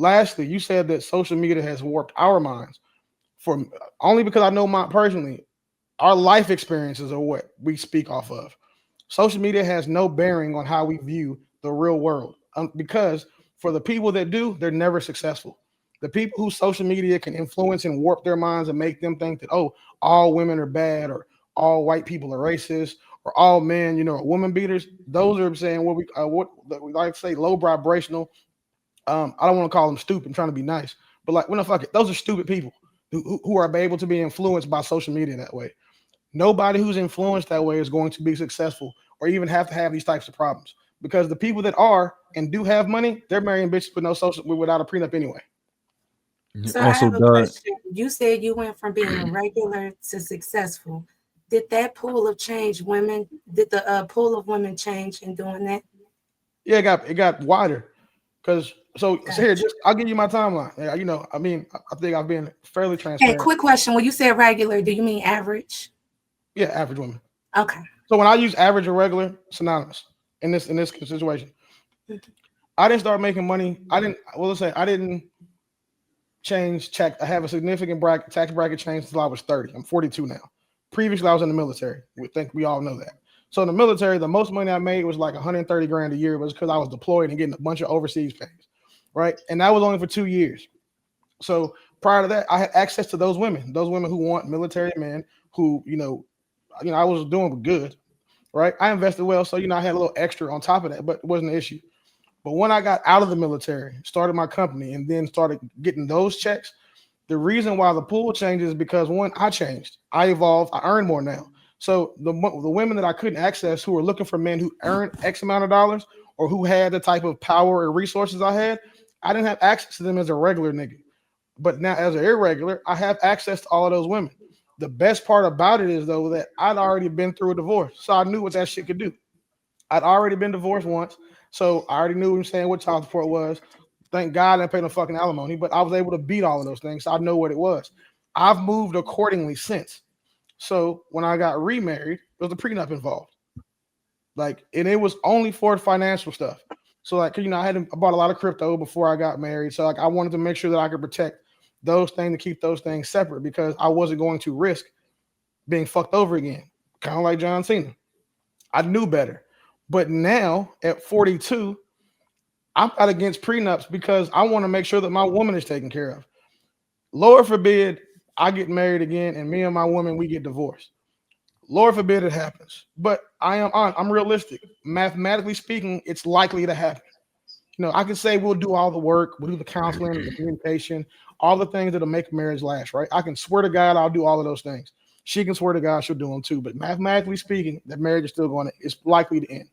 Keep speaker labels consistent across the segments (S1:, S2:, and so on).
S1: lastly, you said that social media has warped our minds. For only because I know my personally, our life experiences are what we speak off of. Social media has no bearing on how we view the real world, because for the people that do, they're never successful. The people who social media can influence and warp their minds and make them think that, oh, all women are bad, or all white people are racist, or all men, are woman beaters. Those are saying what we like to say low vibrational. I don't want to call them stupid. I'm trying to be nice, but like, when the fuck it, those are stupid people who are able to be influenced by social media that way. Nobody who's influenced that way is going to be successful or even have to have these types of problems, because the people that are and do have money, they're marrying bitches with no social without a prenup anyway.
S2: So I
S3: Also,
S2: have a
S3: Doug,
S2: question. You said you went from being regular to successful. Did that pool of change women? Did the pool of women change in doing that?
S1: Yeah, it got wider because so here,
S2: Gotcha.
S1: just I'll give you my timeline. Yeah, I mean, I think I've been fairly
S2: Hey,
S1: transparent.
S2: quick question. When you say regular, do you mean average?
S1: Yeah, average women.
S2: Okay.
S1: So when I use average or regular, synonymous in this situation. I didn't start making money. I didn't. Well, let's say I didn't change check. I have a significant tax bracket change until I was 30. I'm 42 now. Previously, I was in the military. We think we all know that. So in the military, the most money I made was like 130 grand a year. It was because I was deployed and getting a bunch of overseas pays, right? And that was only for 2 years. So prior to that, I had access to those women who want military men who, I was doing good, right? I invested well, so I had a little extra on top of that, but it wasn't an issue. But when I got out of the military, started my company, and then started getting those checks, the reason why the pool changes is because one, I changed, I evolved, I earn more now. So the women that I couldn't access, who were looking for men who earned X amount of dollars or who had the type of power or resources I had, I didn't have access to them as a regular nigga. But now as an irregular, I have access to all of those women. The best part about it is though that I'd already been through a divorce, so I knew what that shit could do. I'd already been divorced once, so I already knew what I'm saying what child support was. Thank God I didn't pay no fucking alimony, but I was able to beat all of those things. So I know what it was. I've moved accordingly since. So when I got remarried, there was a prenup involved. Like, and it was only for financial stuff. So like, I bought a lot of crypto before I got married. So like, I wanted to make sure that I could protect those things, to keep those things separate, because I wasn't going to risk being fucked over again. Kind of like John Cena. I knew better. But now at 42, I'm not against prenups because I want to make sure that my woman is taken care of. Lord forbid I get married again and me and my woman, we get divorced. Lord forbid it happens. But I'm realistic. Mathematically speaking, it's likely to happen. I can say we'll do all the work, we'll do the counseling, the communication, all the things that'll make marriage last, right? I can swear to God I'll do all of those things. She can swear to God she'll do them too. But mathematically speaking, that marriage is still it's likely to end.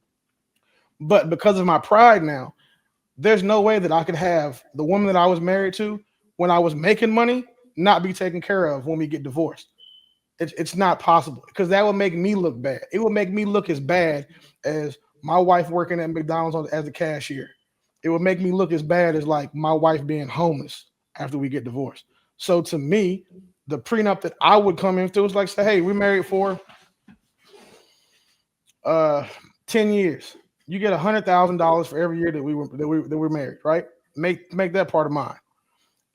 S1: But because of my pride now, there's no way that I could have the woman that I was married to when I was making money not be taken care of when we get divorced. It's not possible, because that would make me look bad. It would make me look as bad as my wife working at McDonald's as a cashier. It would make me look as bad as like my wife being homeless after we get divorced. So to me, the prenup that I would come into is like, say, hey, we married for 10 years. You get $100,000 for every year that we're married, right? Make that part of mine.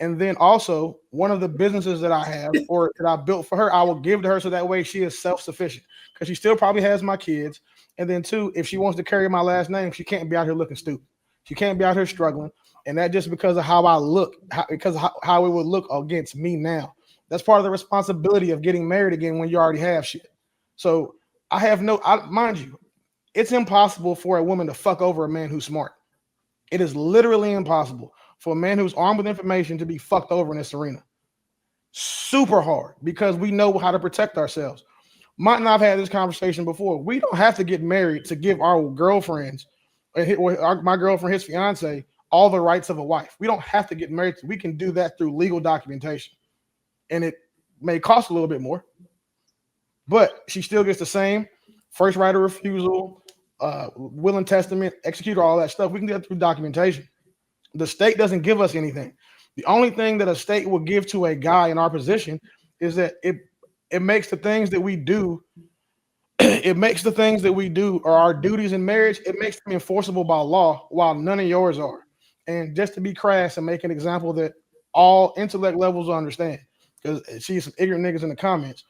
S1: And then also, one of the businesses that I have or that I built for her, I will give to her, so that way she is self-sufficient, because she still probably has my kids. And then two, if she wants to carry my last name, she can't be out here looking stupid. She can't be out here struggling. And that just because of how I look, because of how it would look against me now. That's part of the responsibility of getting married again when you already have shit. So mind you, it's impossible for a woman to fuck over a man who's smart. It is literally impossible for a man who's armed with information to be fucked over in this arena. Super hard, because we know how to protect ourselves. Mike and I've had this conversation before. We don't have to get married to give our girlfriends, my girlfriend, his fiance, all the rights of a wife. We don't have to get married. We can do that through legal documentation. And it may cost a little bit more, but she still gets the same first right of refusal, will and testament, executor, all that stuff. We can do that through documentation. The state doesn't give us anything. The only thing that a state will give to a guy in our position is that it makes the things that we do, it makes the things that we do or our duties in marriage, it makes them enforceable by law, while none of yours are. and just to be crass and make an example that all intellect levels will understand, because see some ignorant niggas in the comments.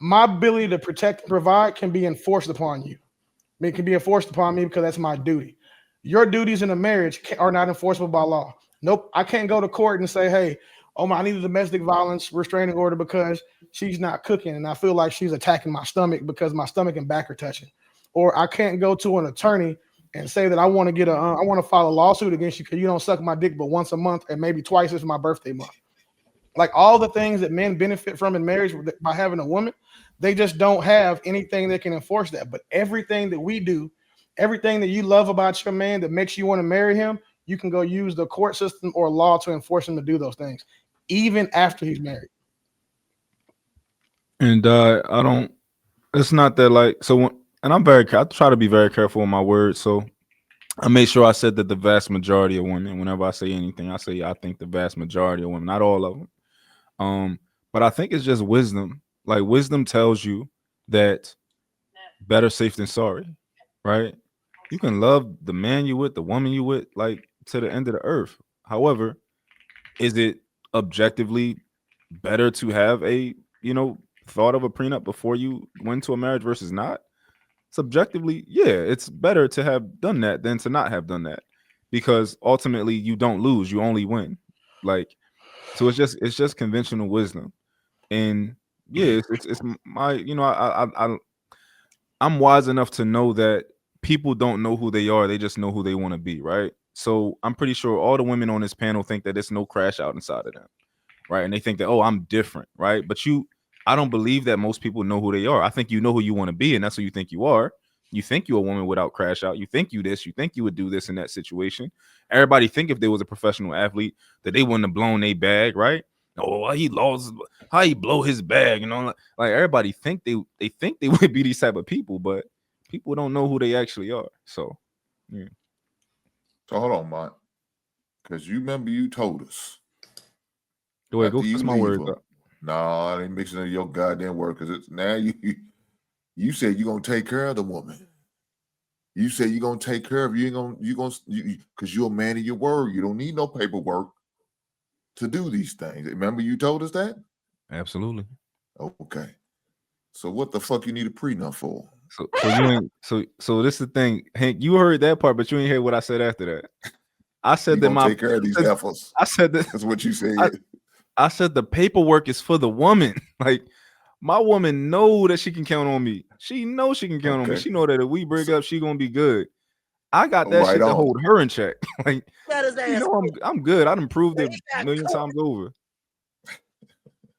S1: My ability to protect and provide can be enforced upon you. It can be enforced upon me because that's my duty. Your duties in a marriage are not enforceable by law. Nope. I can't go to court and say, hey, oh my, I need a domestic violence restraining order because she's not cooking and I feel like she's attacking my stomach because my stomach and back are touching. Or I can't go to an attorney and say that I want to file a lawsuit against you because you don't suck my dick but once a month and maybe twice as my birthday month. Like all the things that men benefit from in marriage by having a woman, they just don't have anything that can enforce that. But everything that we do, everything that you love about your man that makes you want to marry him, you can go use the court system or law to enforce him to do those things, even after he's married.
S3: And I don't. It's not that like so. And I try to be very careful with my words. So I made sure I said that the vast majority of women. Whenever I say anything, I say I think the vast majority of women, not all of them. But I think it's just wisdom. Like wisdom tells you that better safe than sorry, right? You can love the man you with, the woman you with, like to the end of the earth. However, is it objectively better to have a, thought of a prenup before you went to a marriage versus not? Subjectively, yeah, it's better to have done that than to not have done that, because ultimately you don't lose, you only win. Like, so it's just conventional wisdom. And yeah, it's my, I'm wise enough to know that people don't know who they are, they just know who they want to be, right? So I'm pretty sure all the women on this panel think that there's no crash out inside of them, right? And they think that, oh, I'm different, right? But I don't believe that most people know who they are. I think you know who you want to be, and that's who you think you are. You think you're a woman without crash out. You think you this. You think you would do this in that situation. Everybody think if they was a professional athlete that they wouldn't have blown their bag, right? Oh, he lost. How he blow his bag? Like everybody think they think they would be these type of people, but people don't know who they actually are. So, yeah.
S4: So hold on, Mont, because you remember you told us.
S3: Go ahead, go fix my words up.
S4: No, I ain't mixing up your goddamn word, because it's now you said you're gonna take care of the woman. You said you're gonna take care of you because you're a man of your word. You don't need no paperwork to do these things. Remember you told us that?
S3: Absolutely.
S4: Okay. So what the fuck you need a prenup for?
S3: So you ain't so this is the thing, Hank. You heard that part, but you ain't hear what I said after that. I said that
S4: take care of these efforts.
S3: I said that.
S4: That's what you said.
S3: I said the paperwork is for the woman. Like my woman know that she can count on me. She knows she can count on me. She know that if we break up, she gonna be good. I got that shit to hold her in check. Like I'm good. I done proved it a million times over.